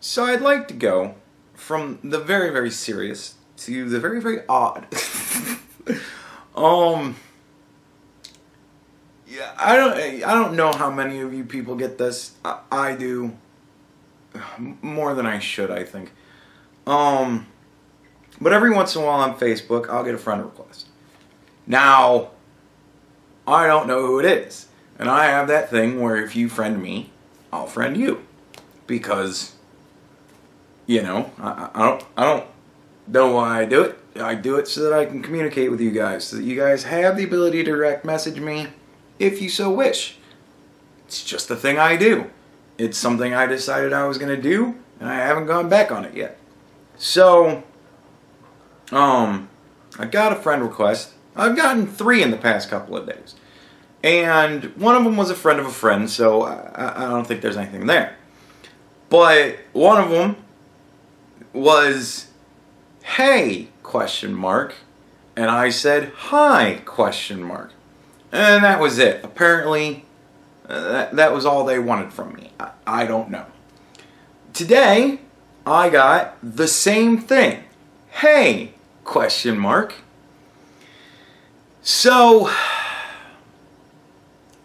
So I'd like to go from the very, very serious to the very, very odd. Yeah, I don't know how many of you people get this. I do more than I should, I think. But every once in a while on Facebook, I'll get a friend request. Now, I don't know who it is, and I have that thing where if you friend me, I'll friend you, because, you know, I don't know why I do it. I do it so that I can communicate with you guys, so that you guys have the ability to direct message me if you so wish. It's just a thing I do. It's something I decided I was going to do, and I haven't gone back on it yet. So, I got a friend request. I've gotten 3 in the past couple of days. And one of them was a friend of a friend, so I don't think there's anything there. But one of them was, "Hey, question mark." And I said, "Hi, question mark." And that was it. Apparently, that was all they wanted from me. I don't know. Today, I got the same thing. "Hey, question mark." So,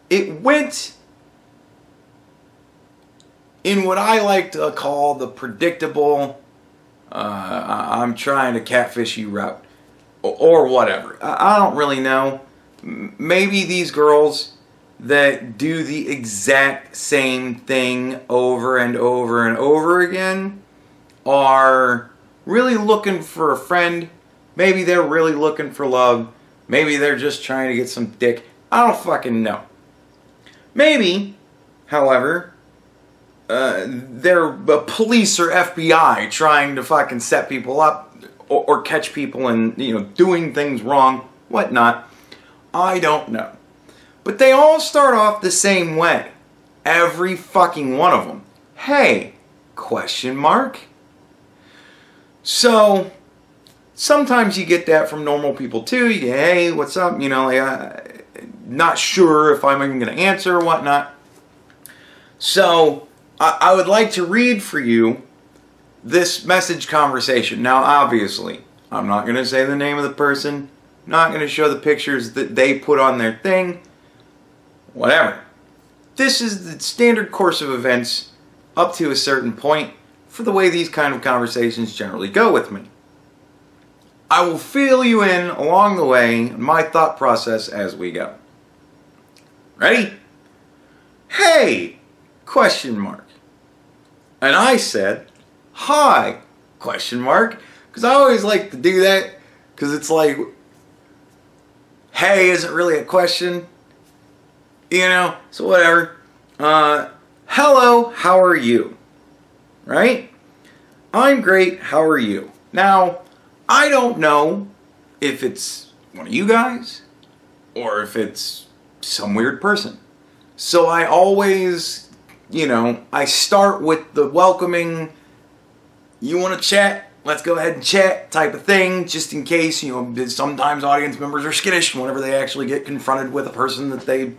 it went in what I like to call the predictable, I'm trying to catfish you route. Or whatever. I don't really know. Maybe these girls that do the exact same thing over and over and over again are really looking for a friend. Maybe they're really looking for love.Maybe they're just trying to get some dick. I don't fucking know. Maybe, however, they're police or FBI trying to fucking set people up or catch people and, you know, doing things wrong, whatnot. I don't know. But they all start off the same way. Every fucking one of them. "Hey, question mark." So, sometimes you get that from normal people too. You get, "Hey, what's up?" You know, like, not sure if I'm even going to answer or whatnot. So, I would like to read for you this message conversation. Now, obviously, I'm not going to say the name of the person. Not going to show the pictures that they put on their thing. Whatever. This is the standard course of events up to a certain point for the way these kind of conversations generally go with me. I will fill you in along the way in my thought process as we go. Ready? "Hey, question mark." And I said, "Hi, question mark." Because I always like to do that, because it's like, hey isn't really a question, you know, so whatever. "Hello, how are you?" Right? "I'm great, how are you?" Now, I don't know if it's one of you guys or if it's some weird person. So I always, you know, I start with the welcoming, "You want to chat? Let's go ahead and chat" type of thing, just in case, you know, sometimes audience members are skittish whenever they actually get confronted with a person that they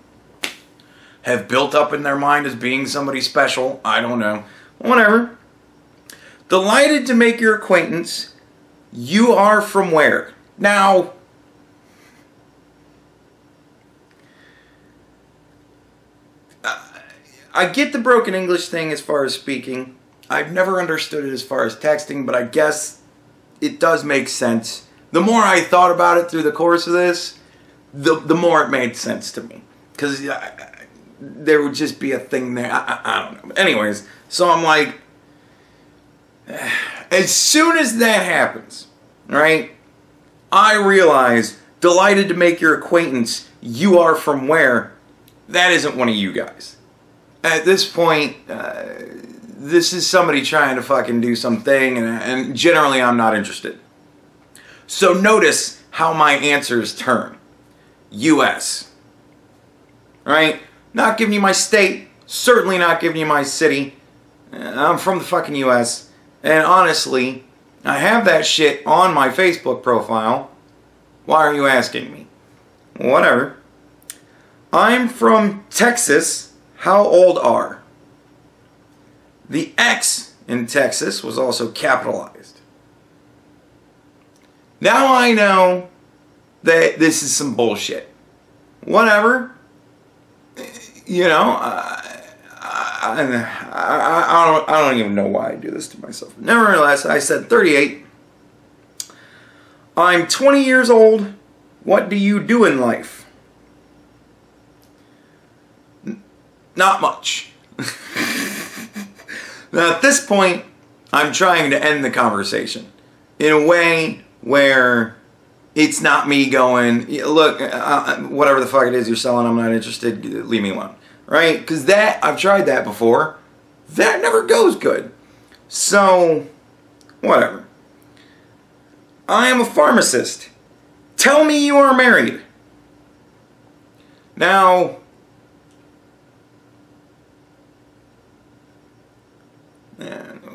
have built up in their mind as being somebody special. I don't know. Whatever. "Delighted to make your acquaintance. You are from where?" Now, I get the broken English thing as far as speaking. I've never understood it as far as texting, but I guess it does make sense. The more I thought about it through the course of this, the more it made sense to me. Because there would just be a thing there. I don't know. But anyways, so I'm like, as soon as that happens, right, I realize, "Delighted to make your acquaintance. You are from where?" That isn't one of you guys. At this point, this is somebody trying to fucking do something, and generally I'm not interested. So notice how my answers turn. U.S. Right? Not giving you my state, certainly not giving you my city. I'm from the fucking U.S. And honestly, I have that shit on my Facebook profile. Why are you asking me? Whatever. "I'm from Texas. How old are?" The X in Texas was also capitalized. Now I know that this is some bullshit. Whatever. You know, I don't even know why I do this to myself. Nevertheless, I said 38. I'm 20 years old. What do you do in life? Not much. Now at this point, I'm trying to end the conversation in a way where it's not me going, look, whatever the fuck it is you're selling, I'm not interested, leave me alone. Right? Because I've tried that before. That never goes good. So, whatever. I am a pharmacist. Tell me you are married. Now,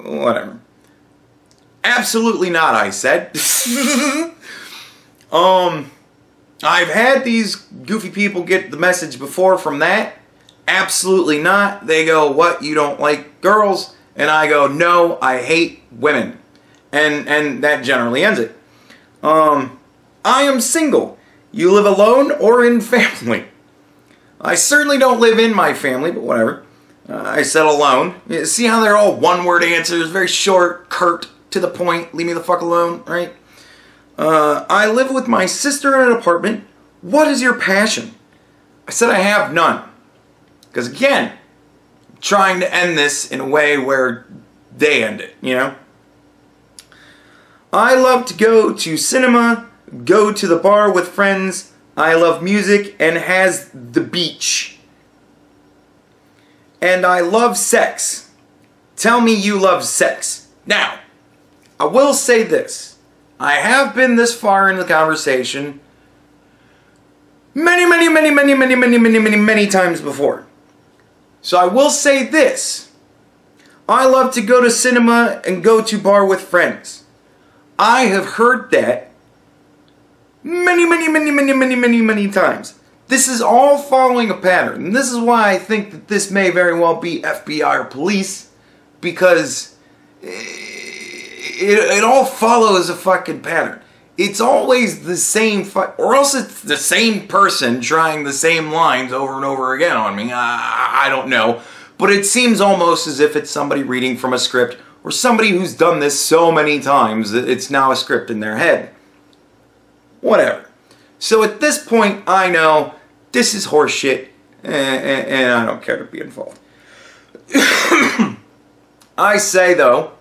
whatever. Absolutely not, I said. I've had these goofy people get the message before from that. Absolutely not. They go, what, you don't like girls? And I go, no, I hate women. And that generally ends it. I am single. You live alone or in family? I certainly don't live in my family, but whatever. I said alone. See how they're all one-word answers, very short, curt, to the point, leave me the fuck alone, right? I live with my sister in an apartment. What is your passion? I said I have none. Because again, I'm trying to end this in a way where they end it, you know? I love to go to cinema, go to the bar with friends. I love music and has the beach. And I love sex. Tell me you love sex. Now, I will say this. I have been this far in the conversation many times before. So I will say this. I love to go to cinema and go to bar with friends. I have heard that many times. This is all following a pattern. And this is why I think that this may very well be FBI or police. Because it all follows a fucking pattern. It's always the same or else it's the same person trying the same lines over and over again on me. I don't know. But it seems almost as if it's somebody reading from a script or somebody who's done this so many times that it's now a script in their head. Whatever. So at this point, I know this is horseshit and I don't care to be involved. I say, though,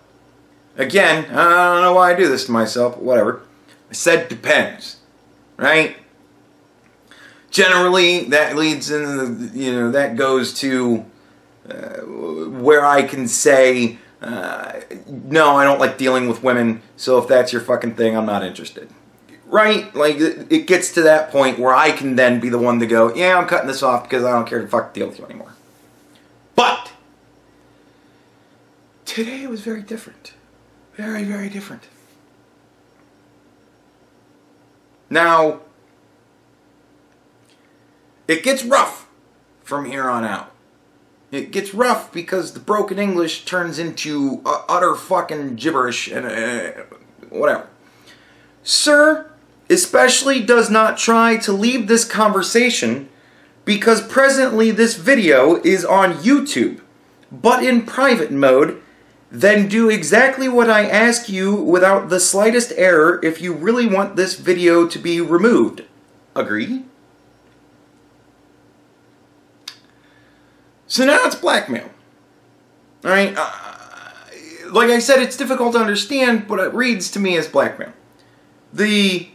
again, I don't know why I do this to myself, but whatever. I said depends, right? Generally, that leads in that goes to where I can say, no, I don't like dealing with women, so if that's your fucking thing, I'm not interested. Right? Like, it gets to that point where I can then be the one to go, yeah, I'm cutting this off because I don't care to fuck deal with you anymore. But today was very different. Very different. Now, it gets rough from here on out. It gets rough because the broken English turns into utter fucking gibberish and whatever. Sir, especially does not try to leave this conversation because presently this video is on YouTube, but in private mode. Then do exactly what I ask you without the slightest error if you really want this video to be removed. Agree? So now it's blackmail. Alright? Like I said, it's difficult to understand, but it reads to me as blackmail. The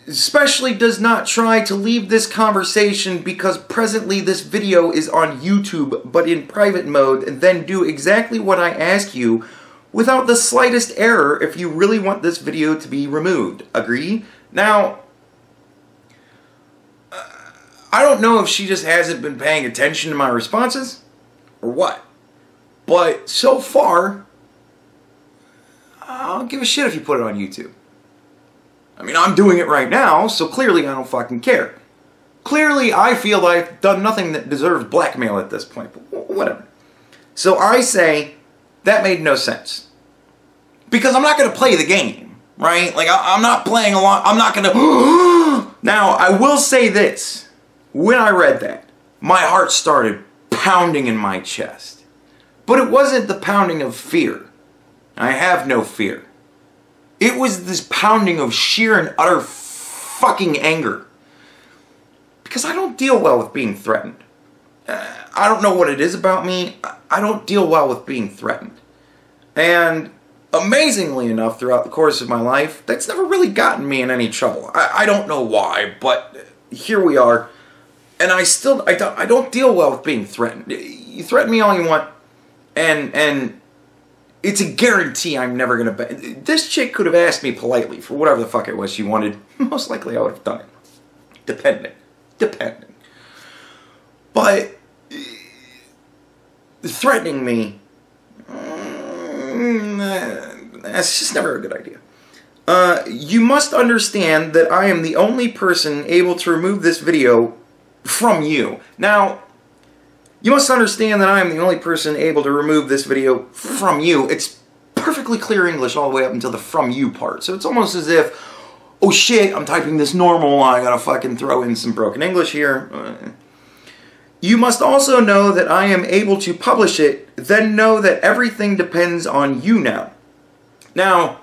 especially does not try to leave this conversation because presently this video is on YouTube but in private mode, and then do exactly what I ask you without the slightest error if you really want this video to be removed. Agree? Now, I don't know if she just hasn't been paying attention to my responses or what, but so far, I don't give a shit if you put it on YouTube. I mean, I'm doing it right now, so clearly I don't fucking care. Clearly I feel I've done nothing that deserves blackmail at this point, but whatever. So I say, that made no sense. Because I'm not going to play the game, right? Like, I'm not playing along. I'm not going to... Now, I will say this. When I read that, my heart started pounding in my chest. But it wasn't the pounding of fear. I have no fear. It was this pounding of sheer and utter fucking anger. Because I don't deal well with being threatened. I don't know what it is about me. I don't deal well with being threatened. And amazingly enough, throughout the course of my life, that's never really gotten me in any trouble. I don't know why, but here we are. And I don't deal well with being threatened. You threaten me all you want, and it's a guarantee I'm never going to... This chick could have asked me politely for whatever the fuck it was she wanted. Most likely I would have done it. Depending. But threatening me, that's just never a good idea. You must understand that I am the only person able to remove this video from you. Now, you must understand that I am the only person able to remove this video from you. It's perfectly clear English all the way up until the from you part. So it's almost as if, oh shit, I'm typing this normal, I gotta fucking throw in some broken English here. You must also know that I am able to publish it, then know that everything depends on you now. Now,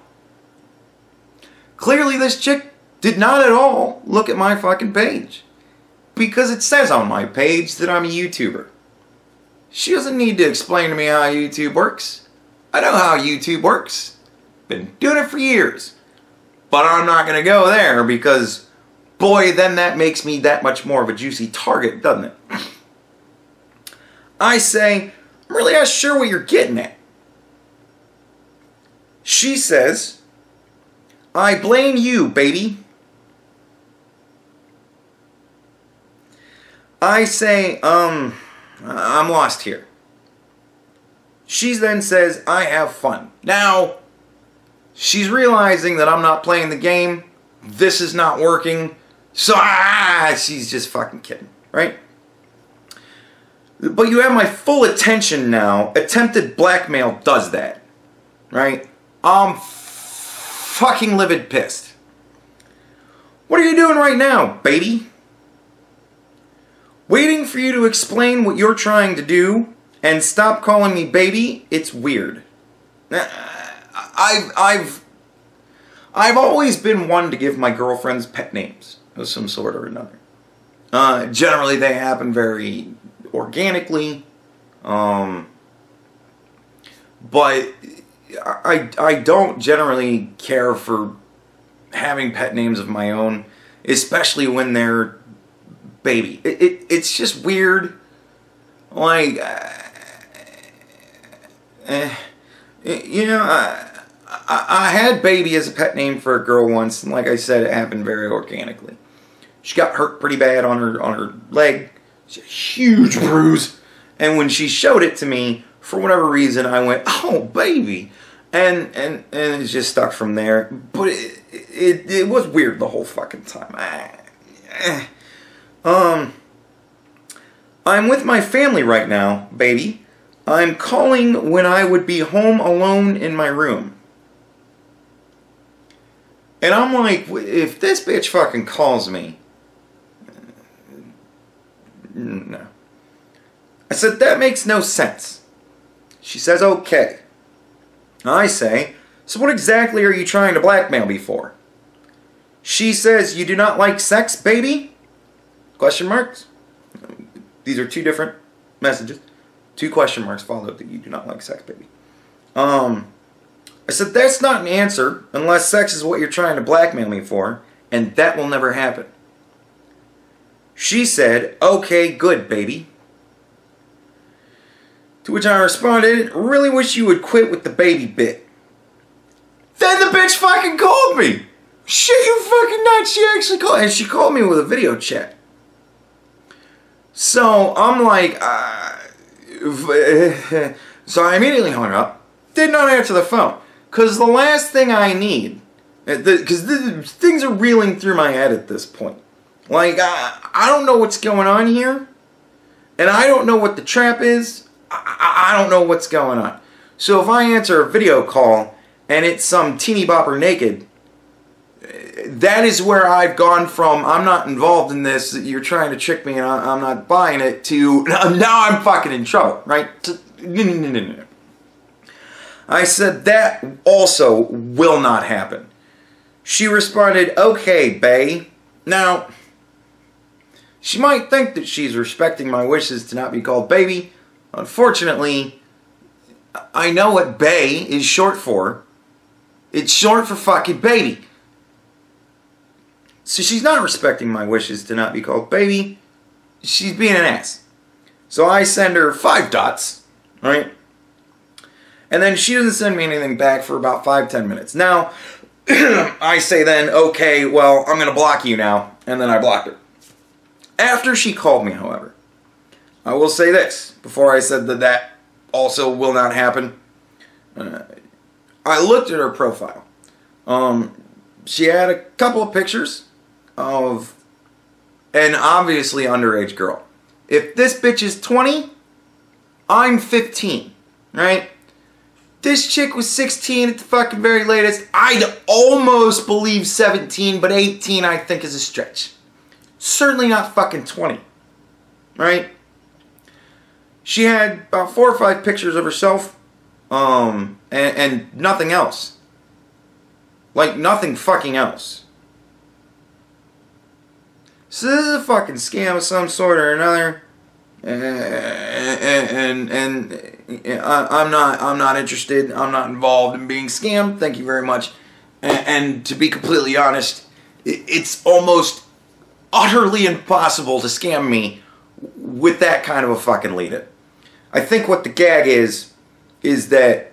clearly this chick did not at all look at my fucking page. Because it says on my page that I'm a YouTuber. She doesn't need to explain to me how YouTube works. I know how YouTube works. Been doing it for years. But I'm not going to go there because, boy, then that makes me that much more of a juicy target, doesn't it? I say, I'm really not sure what you're getting at. She says, I blame you, baby. I say, I'm lost here. She then says, I have fun. Now, she's realizing that I'm not playing the game. This is not working. So, she's just fucking kidding, right? But you have my full attention now. Attempted blackmail does that, right? I'm fucking livid pissed. What are you doing right now, baby? Waiting for you to explain what you're trying to do and stop calling me baby, it's weird. I've always been one to give my girlfriends pet names of some sort or another. Generally they happen very organically, but I don't generally care for having pet names of my own, especially when they're baby. It's just weird. Like, you know, I had baby as a pet name for a girl once, and like I said, it happened very organically. She got hurt pretty bad on her leg. She had a huge bruise, and when she showed it to me, for whatever reason, I went, "Oh, baby," and it just stuck from there. But it was weird the whole fucking time. I'm with my family right now, baby. I'm calling when I would be home alone in my room. And I'm like, if this bitch fucking calls me... No. I said, that makes no sense. She says, okay. I say, so what exactly are you trying to blackmail me for? She says, you do not like sex, baby? Question marks? These are two different messages. 2 question marks followed that you do not like sex, baby. I said, that's not an answer unless sex is what you're trying to blackmail me for, and that will never happen. She said, okay, good, baby. To which I responded, really wish you would quit with the baby bit. Then the bitch fucking called me. Shit, you fucking nuts. She actually called, and she called me with a video chat. So I'm like, so I immediately hung up, did not answer the phone. Because the last thing I need, because things are reeling through my head at this point. Like, I don't know what's going on here, and I don't know what the trap is. I don't know what's going on. So if I answer a video call and it's some teeny bopper naked, that is where I've gone from, I'm not involved in this, you're trying to trick me and I'm not buying it, to now I'm fucking in trouble, right? No. I said that also will not happen. She responded, okay, bae. Now, she might think that she's respecting my wishes to not be called baby. Unfortunately, I know what bae is short for. It's short for fucking baby. So she's not respecting my wishes to not be called baby. She's being an ass. So I send her 5 dots, right? And then she doesn't send me anything back for about 5-10 minutes. Now, I say then, okay, well, I'm going to block you now. And then I block her. After she called me, however, I will say this, before I said that that also will not happen. I looked at her profile. She had a couple of pictures of an obviously underage girl. If this bitch is 20, I'm 15, right? This chick was 16 at the fucking very latest. I'd almost believe 17, but 18 I think is a stretch. Certainly not fucking 20, right? She had about 4 or 5 pictures of herself, and nothing else. Like, nothing fucking else. So this is a fucking scam of some sort or another. And I'm not interested. I'm not involved in being scammed. Thank you very much. And to be completely honest, it's almost utterly impossible to scam me with that kind of a fucking lead-in. I think what the gag is that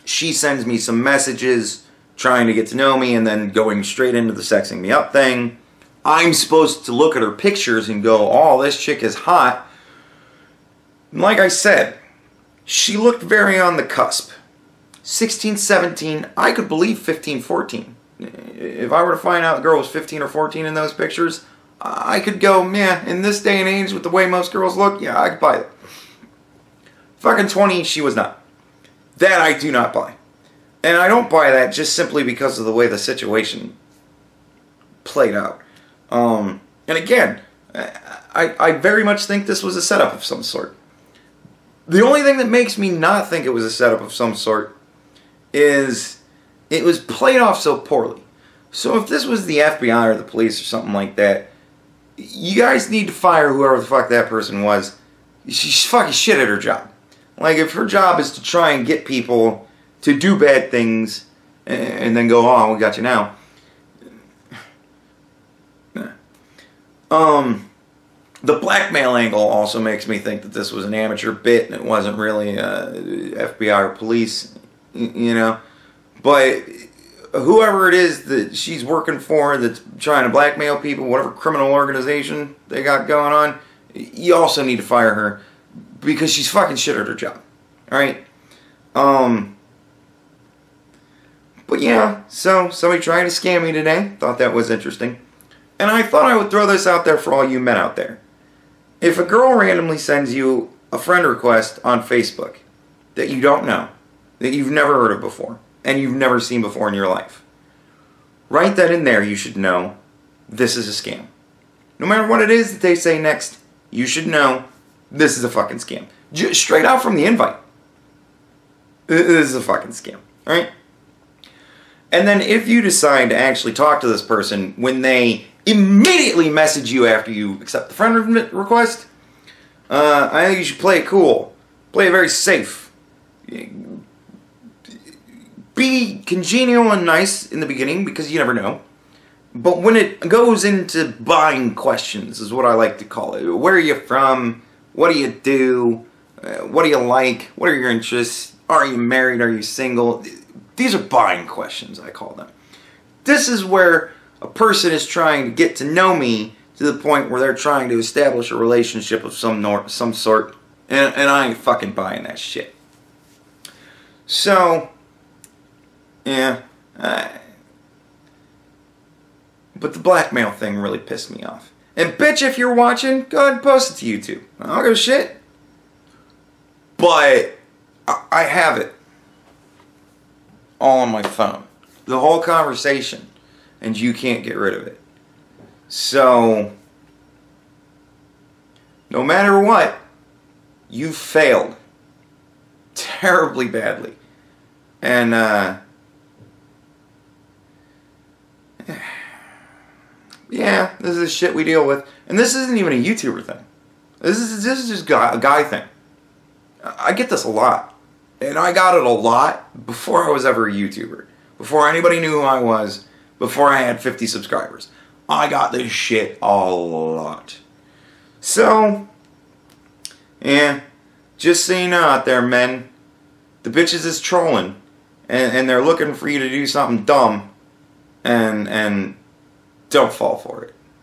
she sends me some messages trying to get to know me and then going straight into the sexing me up thing. I'm supposed to look at her pictures and go, oh, this chick is hot. And like I said, she looked very on the cusp. 16, 17, I could believe 15, 14. If I were to find out the girl was 15 or 14 in those pictures, I could go, yeah, in this day and age with the way most girls look, yeah, I could buy it. Fucking 20, she was not. That I do not buy. And I don't buy that just simply because of the way the situation played out. And again, I very much think this was a setup of some sort. The only thing that makes me not think it was a setup of some sort is it was played off so poorly. So if this was the FBI or the police or something like that, you guys need to fire whoever the fuck that person was. She's fucking shit at her job. Like, if her job is to try and get people to do bad things and then go, oh, we got you now. The blackmail angle also makes me think that this was an amateur bit and it wasn't really FBI or police, you know. But whoever it is that she's working for that's trying to blackmail people, whatever criminal organization they got going on, you also need to fire her because she's fucking shit at her job. Alright? But yeah, so somebody trying to scam me today. Thought that was interesting. And I thought I would throw this out there for all you men out there. If a girl randomly sends you a friend request on Facebook that you don't know, that you've never heard of before, and you've never seen before in your life, write that in there. You should know this is a scam. No matter what it is that they say next, you should know this is a fucking scam. Just straight out from the invite. This is a fucking scam. Alright? And then if you decide to actually talk to this person when they immediately message you after you accept the friend request, I think you should play it cool. Play it very safe. Be congenial and nice in the beginning because you never know. But when it goes into buying questions is what I like to call it. Where are you from? What do you do? What do you like? What are your interests? Are you married? Are you single? These are buying questions, I call them. This is where a person is trying to get to know me to the point where they're trying to establish a relationship of some sort, and I ain't fucking buying that shit. So, yeah. But the blackmail thing really pissed me off. And bitch, if you're watching, go ahead and post it to YouTube. I don't give a shit. But I have it all on my phone. The whole conversation. And you can't get rid of it. So, no matter what, you failed terribly badly. And, yeah, this is shit we deal with. And this isn't even a YouTuber thing. This is just a guy thing. I get this a lot. And I got it a lot before I was ever a YouTuber. Before anybody knew who I was. Before I had 50 subscribers. I got this shit a lot. So, yeah, just so you know out there, men, the bitches is trolling. And they're looking for you to do something dumb. And don't fall for it.